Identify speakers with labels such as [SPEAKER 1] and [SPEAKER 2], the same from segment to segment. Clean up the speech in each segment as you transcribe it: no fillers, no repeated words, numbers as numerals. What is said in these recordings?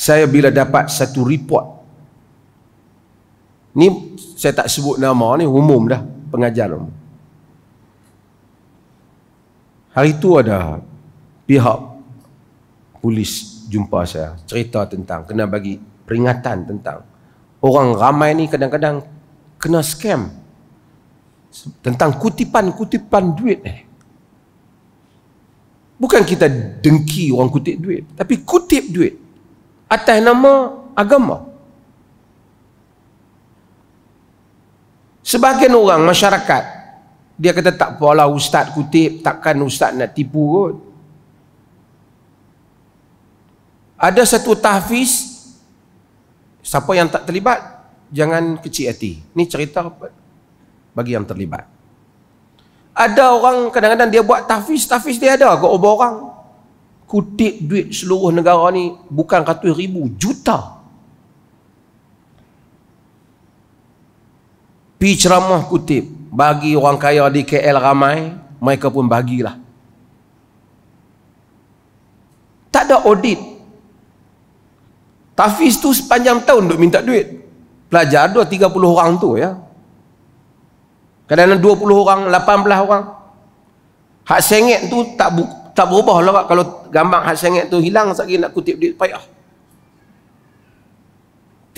[SPEAKER 1] Saya bila dapat satu report, ni saya tak sebut nama, ni umum dah, pengajar umum. Hari itu ada pihak polis jumpa saya, cerita tentang kena bagi peringatan tentang orang ramai ni kadang-kadang kena scam tentang kutipan-kutipan duit ni. Bukan kita dengki orang kutip duit, tapi kutip duit atas nama agama. Sebahagian orang masyarakat, dia kata tak apalah ustaz kutip, takkan ustaz nak tipu kot. Ada satu tahfiz, siapa yang tak terlibat jangan kecil hati. Ni cerita bagi yang terlibat. Ada orang kadang-kadang dia buat tahfiz dia ada ke orang kutip duit seluruh negara ni bukan ratus ribu, juta. Pi ceramah kutip, bagi orang kaya di KL ramai, mereka pun bagilah. Tak ada audit. Tahfiz tu sepanjang tahun duk minta duit. Pelajar ada 30 orang tu ya. Kadang-kadang 20 orang, 18 orang. Hak sengit tu tak berubah lah. Kalau gambar hak sengit tu hilang, sekali nak kutip duit payah.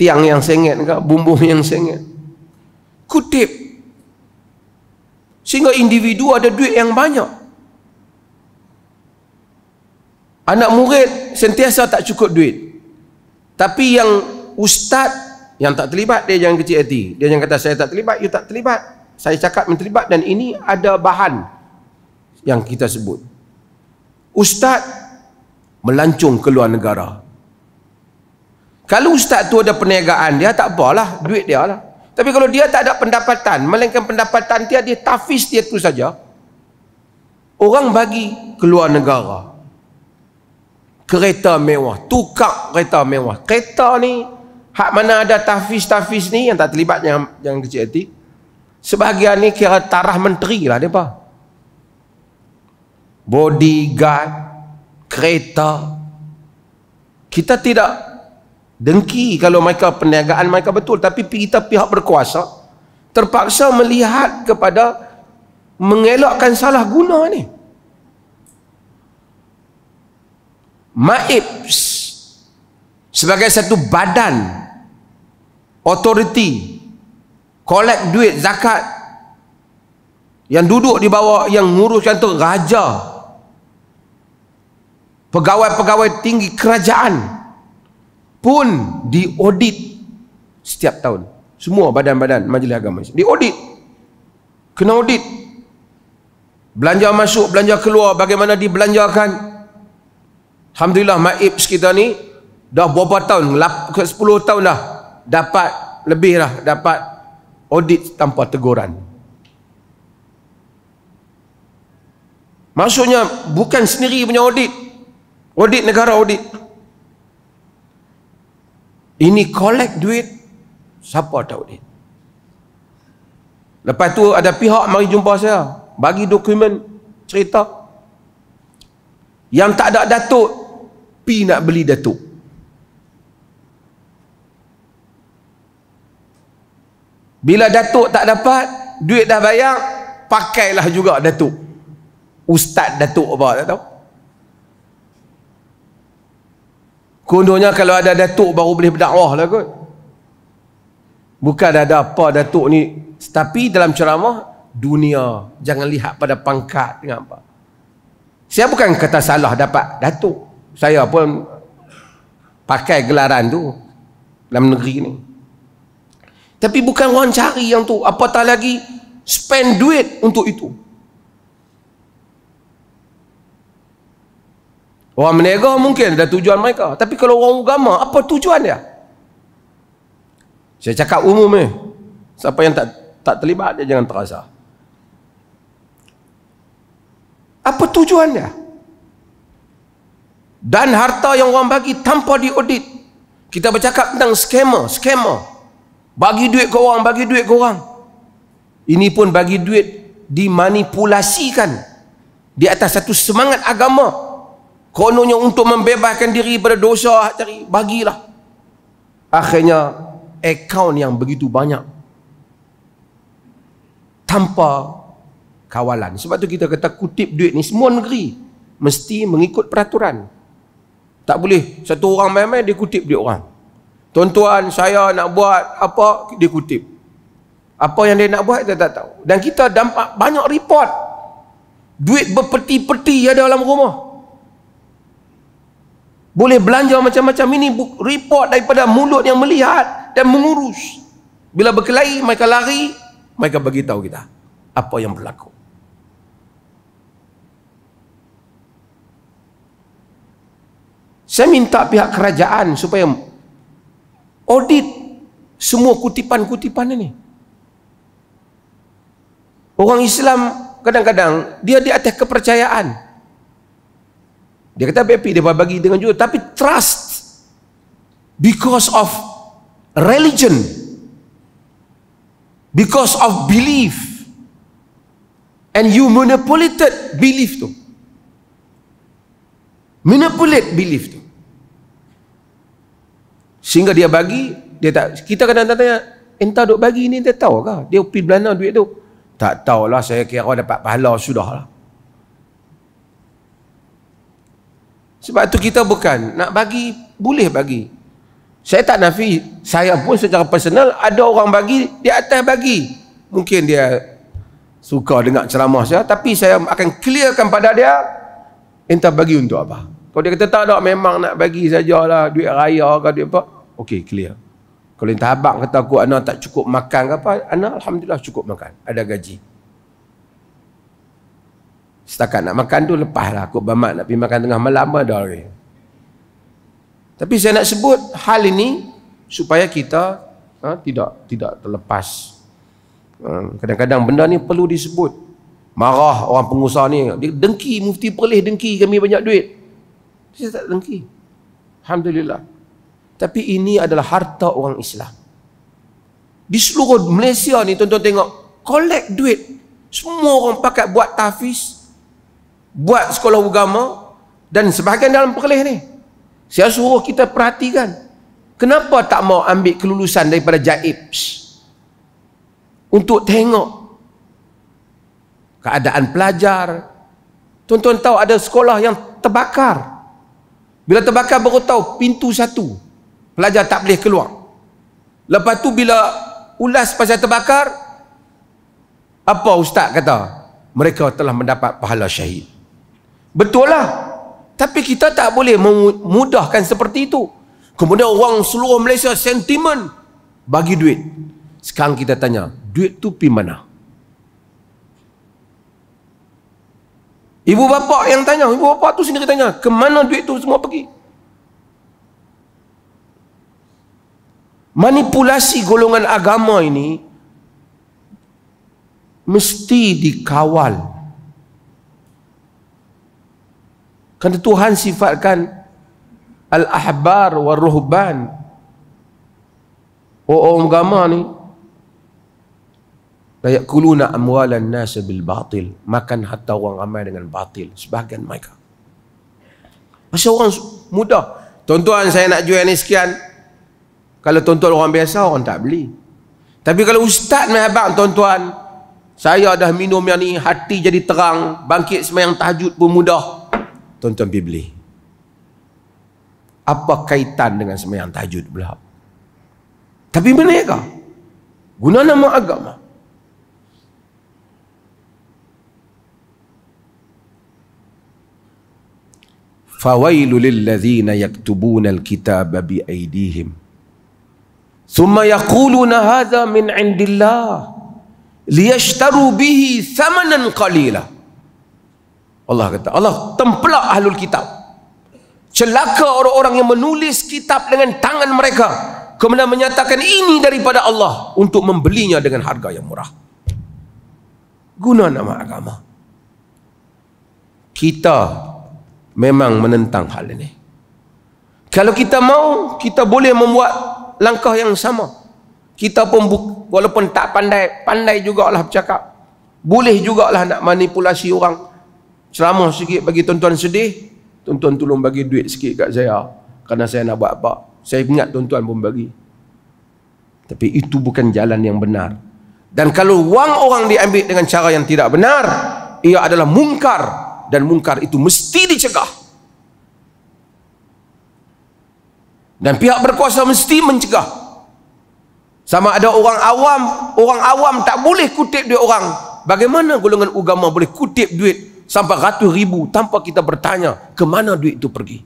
[SPEAKER 1] Tiang yang sengit ke, bumbung yang sengit. Kutip. Sehingga individu ada duit yang banyak. Anak murid sentiasa tak cukup duit. Tapi yang ustaz yang tak terlibat, dia jangan kecil hati. Dia jangan kata saya tak terlibat, you tak terlibat. Saya cakap terlibat dan ini ada bahan yang kita sebut. Ustaz melancung keluar negara. Kalau ustaz tu ada perniagaan dia, tak apalah, duit dia lah. Tapi kalau dia tak ada pendapatan, melainkan pendapatan dia tahfiz dia tu saja, orang bagi keluar negara. Kereta mewah, tukar kereta mewah. Kereta ni, hak mana ada tahfiz ni, yang tak terlibat jangan kecil hati. Sebahagian ni kira tarah menteri lah mereka. Bodyguard, kereta. Kita tidak dengki kalau mereka perniagaan mereka betul, tapi kita pihak berkuasa terpaksa melihat kepada mengelakkan salah guna ni. MAIPS sebagai satu badan authority collect duit zakat yang duduk di bawah, yang nguruskan tu raja, pegawai-pegawai tinggi kerajaan pun diaudit setiap tahun. Semua badan-badan majlis agama diaudit, kena audit. Belanja masuk, belanja keluar, bagaimana dibelanjakan. Alhamdulillah MAIPS kita ni dah berapa tahun, 10 tahun dah dapat lebih dah, dapat audit tanpa teguran. Maksudnya bukan sendiri punya audit, audit negara audit. Ini collect duit, siapa tak audit? Lepas tu ada pihak mari jumpa saya, bagi dokumen cerita. Yang tak ada datuk, pi nak beli datuk. Bila datuk tak dapat, duit dah bayar, pakailah juga datuk. Ustaz datuk apa, tak tahu. Kononnya kalau ada datuk baru boleh berdakwah lah kot. Bukan ada apa datuk ni. Tapi dalam ceramah, dunia. Jangan lihat pada pangkat dengan apa. Saya bukan kata salah dapat datuk. Saya pun pakai gelaran tu dalam negeri ni. Tapi bukan orang cari yang tu. Apatah lagi spend duit untuk itu. Orang menega mungkin ada tujuan mereka. Tapi kalau orang agama, apa tujuan dia? Saya cakap umum ni. Siapa yang tak terlibat, dia jangan terasa. Apa tujuan dia? Dan harta yang orang bagi tanpa diaudit. Kita bercakap tentang scammer. Bagi duit ke orang, bagi duit ke orang. Ini pun bagi duit dimanipulasikan di atas satu semangat agama. kononnya untuk membebaskan diri pada dosa, cari, bagilah. Akhirnya akaun yang begitu banyak tanpa kawalan. Sebab tu kita kata kutip duit ni semua negeri mesti mengikut peraturan. Tak boleh satu orang main-main dia kutip duit orang. Tuan-tuan, saya nak buat apa, dia kutip. Apa yang dia nak buat kita tak tahu. Dan kita dampak banyak report. Duit berpeti-peti ada dalam rumah. Boleh belanja macam-macam. Ini report daripada mulut yang melihat dan mengurus. Bila berkelahi, mereka lari, mereka beritahu kita apa yang berlaku. Saya minta pihak kerajaan supaya audit semua kutipan-kutipan ini. Orang Islam kadang-kadang dia di atas kepercayaan. Dia kata BP dia bagi dengan jujur, tapi trust because of religion, because of belief, and you manipulated belief tu. Manipulate belief tu. Sehingga dia bagi, dia tak, kita kadang-kadang tanya, entah duk bagi ni dia tahu ke? Dia pergi belanja duit tu. Tak tahulah, saya kira dapat pahala sudahlah. Sebab tu kita bukan nak bagi, boleh bagi. Saya tak nafi, saya pun secara personal ada orang bagi, di atas bagi. Mungkin dia suka dengar ceramah saya, tapi saya akan clearkan pada dia, entah bagi untuk apa. Kalau dia kata tak ada, memang nak bagi sajalah, duit raya ke duit apa, okey, clear. Kalau entah abang kata aku anak tak cukup makan ke apa, anak alhamdulillah cukup makan, ada gaji. Setakat nak makan tu lepaslah, aku bermak nak pergi makan tengah malam ada lagi. Tapi saya nak sebut hal ini supaya kita tidak terlepas. Kadang-kadang benda ni perlu disebut. Marah orang pengusaha ni, dia dengki, Mufti Perlis dengki kami banyak duit. Saya tak dengki, alhamdulillah. Tapi ini adalah harta orang Islam. Di seluruh Malaysia ni tuan-tuan tengok, collect duit. Semua orang pakai buat tahfiz, buat sekolah agama, dan sebahagian dalam Perlis ni. Saya suruh kita perhatikan, kenapa tak mau ambil kelulusan daripada JAIBS untuk tengok keadaan pelajar. Tuan-tuan tahu ada sekolah yang terbakar. Bila terbakar baru tahu pintu satu, pelajar tak boleh keluar. Lepas tu bila ulas pasal terbakar, apa ustaz kata? Mereka telah mendapat pahala syahid. Betul lah. Tapi kita tak boleh memudahkan seperti itu. Kemudian orang seluruh Malaysia sentimen bagi duit. Sekarang kita tanya, duit tu pergi mana? Ibu bapa yang tanya, ibu bapa tu sendiri tanya, ke mana duit tu semua pergi? Manipulasi golongan agama ini mesti dikawal. Kerana Tuhan sifatkan al-ahbar wa ruhban. Orang agama ni la yakuluna amwalan nas bil batil, makan harta orang ramai dengan batil, sebahagian mereka. Pasal orang mudah. Tuan-tuan, saya nak jual ni sekian. Kalau tuan-tuan orang biasa, orang tak beli. Tapi kalau ustaz main abang, tuan-tuan, saya dah minum yang ni, hati jadi terang, bangkit sembahyang tahajud pun mudah, tuan-tuan pergi beli. Apa kaitan dengan sembahyang tahajud pula? Tapi mereka guna nama agama. Fawailu lilladzina yaktubuna alkitaba biaydihim thumma yaquluna hadza min indillah liyashtaru bihi thamanan qalila. Allah kata, Allah tempelak ahlul kitab. Celaka orang-orang yang menulis kitab dengan tangan mereka, kemudian menyatakan ini daripada Allah untuk membelinya dengan harga yang murah. Guna nama agama. Kita memang menentang hal ini. Kalau kita mau, kita boleh membuat langkah yang sama. Kita pun walaupun tak pandai, pandai jugalah bercakap. Boleh jugalah nak manipulasi orang. Ceramah sikit bagi tuan-tuan sedih, tuan-tuan tolong bagi duit sikit kat saya kerana saya nak buat apa. Saya ingat tuan-tuan pun bagi. Tapi itu bukan jalan yang benar. Dan kalau wang orang diambil dengan cara yang tidak benar, ia adalah mungkar, dan mungkar itu mesti dicegah. Dan pihak berkuasa mesti mencegah. Sama ada orang awam tak boleh kutip duit orang. Bagaimana golongan agama boleh kutip duit sampai ratus ribu tanpa kita bertanya ke mana duit itu pergi?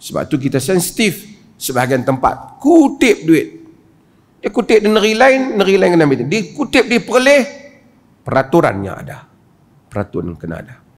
[SPEAKER 1] Sebab tu kita sensitif sebahagian tempat kutip duit. Dia kutip di negeri lain kena ambil. Dia kutip di Perlis, peraturannya ada. Peraturan kena ada.